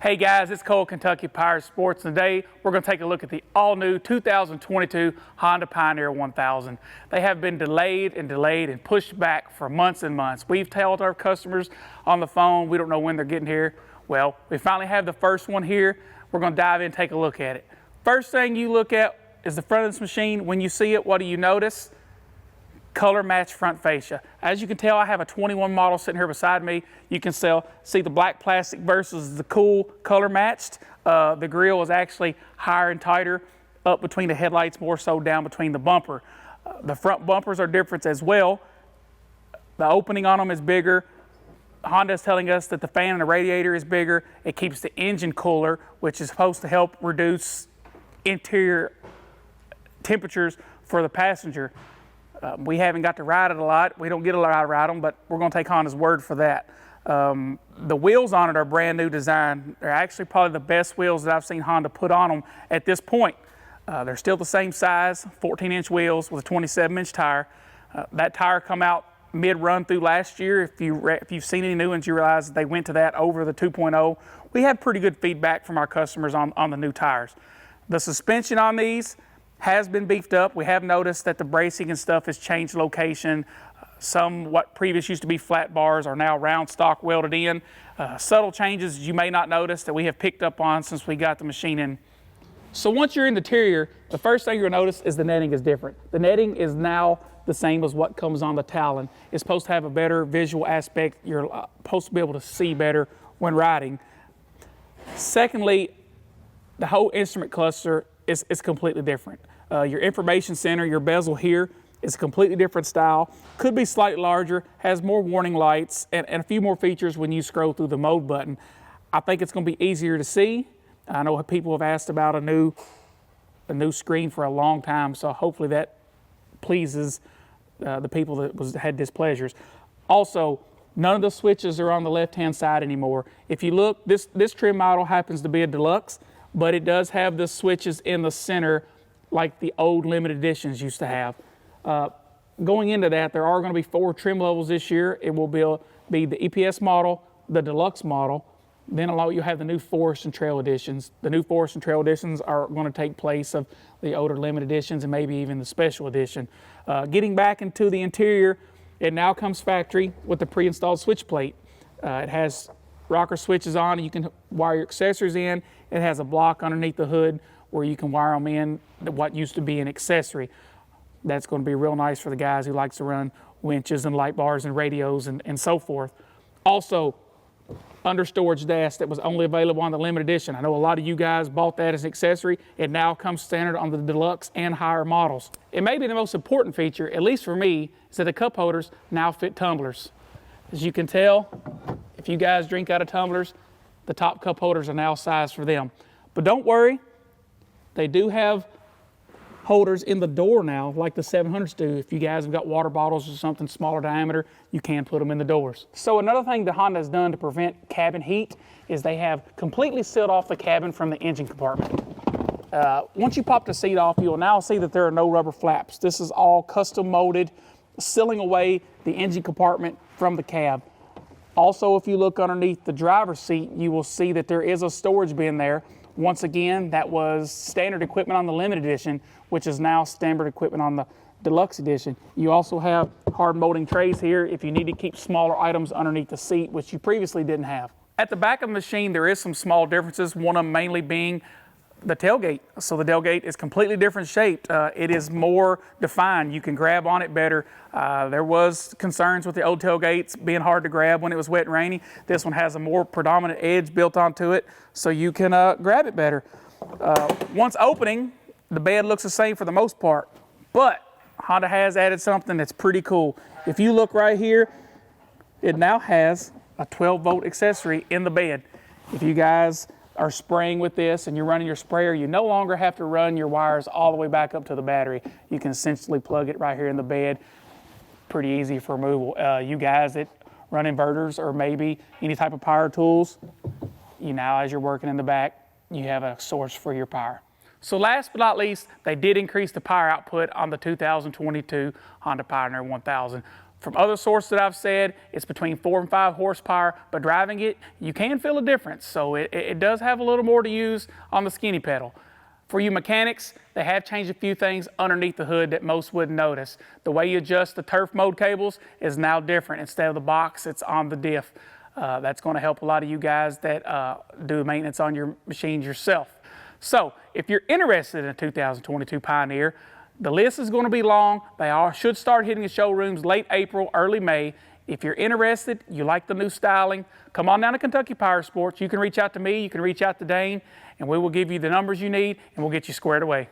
Hey guys, it's Cole, Kentucky Powersports. Today we're going to take a look at the all-new 2022 Honda Pioneer 1000. They have been delayed and pushed back for months and months. We've told our customers on the phone we don't know when they're getting here. Well, we finally have the first one here. We're going to dive in and take a look at it. First thing you look at is the front of this machine. When you see it, what do you notice? Color match front fascia. As you can tell, I have a 21 model sitting here beside me. You can see the black plastic versus the cool color matched. The grille is actually higher and tighter up between the headlights, more so down between the bumper. The front bumpers are different as well. The opening on them is bigger. Honda is telling us that the fan and the radiator is bigger. It keeps the engine cooler, which is supposed to help reduce interior temperatures for the passenger. We haven't got to ride it a lot. We don't get a lot to ride them, but we're going to take Honda's word for that. The wheels on it are brand new design. They're actually probably the best wheels that I've seen Honda put on them at this point. They're still the same size, 14-inch wheels with a 27-inch tire. That tire come out mid-run through last year. If you've seen any new ones, you realize that they went to that over the 2.0. We have pretty good feedback from our customers on the new tires. The suspension on these has been beefed up. We have noticed that the bracing and stuff has changed location. Some what previous used to be flat bars are now round stock welded in. Subtle changes you may not notice that we have picked up on since we got the machine in. So once you're in the interior, the first thing you'll notice is the netting is different. The netting is now the same as what comes on the Talon. It's supposed to have a better visual aspect. You're supposed to be able to see better when riding. Secondly, the whole instrument cluster is completely different. Your information center, your bezel here is a completely different style. Could be slightly larger, has more warning lights, and a few more features when you scroll through the mode button. I think it's going to be easier to see. I know people have asked about a new screen for a long time, so hopefully that pleases the people that had displeasures. Also, none of the switches are on the left-hand side anymore. If you look, this trim model happens to be a deluxe, but it does have the switches in the center like the old limited editions used to have. Going into that, there are going to be 4 trim levels this year. It will be the EPS model, the deluxe model, then you have the new Forest and Trail editions. The new Forest and Trail editions are going to take place of the older limited editions and maybe even the special edition. Getting back into the interior, it now comes factory with the pre-installed switch plate. It has rocker switches on, you can wire your accessories in. It has a block underneath the hood where you can wire them in what used to be an accessory. That's going to be real nice for the guys who likes to run winches and light bars and radios and so forth. Also, under storage dash that was only available on the limited edition. I know a lot of you guys bought that as an accessory. It now comes standard on the deluxe and higher models. It may be the most important feature, at least for me, is that the cup holders now fit tumblers. As you can tell, if you guys drink out of tumblers, the top cup holders are now sized for them. But don't worry, they do have holders in the door now, like the 700s do. If you guys have got water bottles or something smaller diameter, you can put them in the doors. So another thing that Honda has done to prevent cabin heat is they have completely sealed off the cabin from the engine compartment. Once you pop the seat off, you'll now see that there are no rubber flaps. This is all custom molded, sealing away the engine compartment from the cab. Also, if you look underneath the driver's seat, you will see that there is a storage bin there. Once again, that was standard equipment on the limited edition, which is now standard equipment on the deluxe edition. You also have hard molding trays here if you need to keep smaller items underneath the seat, which you previously didn't have. At the back of the machine, there is some small differences, one of them mainly being the tailgate. So the tailgate is completely different shaped. It is more defined. You can grab on it better. There was concerns with the old tailgates being hard to grab when it was wet and rainy. This one has a more predominant edge built onto it, so you can grab it better. Once opening, the bed looks the same for the most part, but Honda has added something that's pretty cool. If you look right here, it now has a 12-volt accessory in the bed. If you guys are spraying with this and you're running your sprayer, you no longer have to run your wires all the way back up to the battery. You can essentially plug it right here in the bed. Pretty easy for removal. You guys that run inverters or maybe any type of power tools, as you're working in the back, you have a source for your power. So last but not least, they did increase the power output on the 2022 Honda Pioneer 1000. From other sources that I've said, it's between 4 and 5 horsepower, but driving it, you can feel a difference. So it does have a little more to use on the skinny pedal. For you mechanics, they have changed a few things underneath the hood that most wouldn't notice. The way you adjust the turf mode cables is now different. Instead of the box, it's on the diff. That's going to help a lot of you guys that do maintenance on your machines yourself. So if you're interested in a 2022 Pioneer, the list is going to be long. They should start hitting the showrooms late April, early May. If you're interested, you like the new styling, come on down to Kentucky Powersports. You can reach out to me, you can reach out to Dane, and we will give you the numbers you need, and we'll get you squared away.